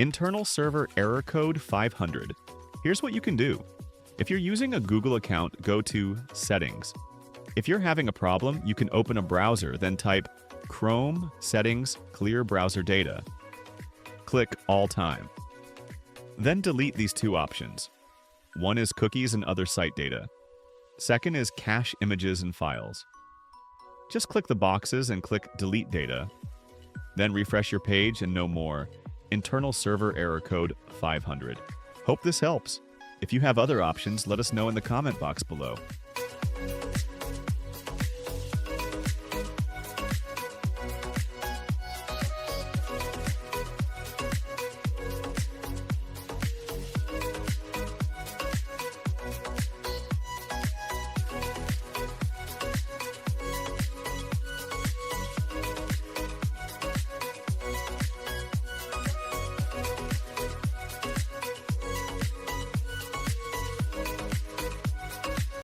Internal server error code 500. Here's what you can do. If you're using a Google account, go to Settings. If you're having a problem, you can open a browser, then type Chrome, Settings, Clear Browser Data. Click All Time. Then delete these two options. One is cookies and other site data. Second is cache images and files. Just click the boxes and click Delete Data. Then refresh your page and no more. Internal server error code 500. Hope this helps. If you have other options, let us know in the comment box below.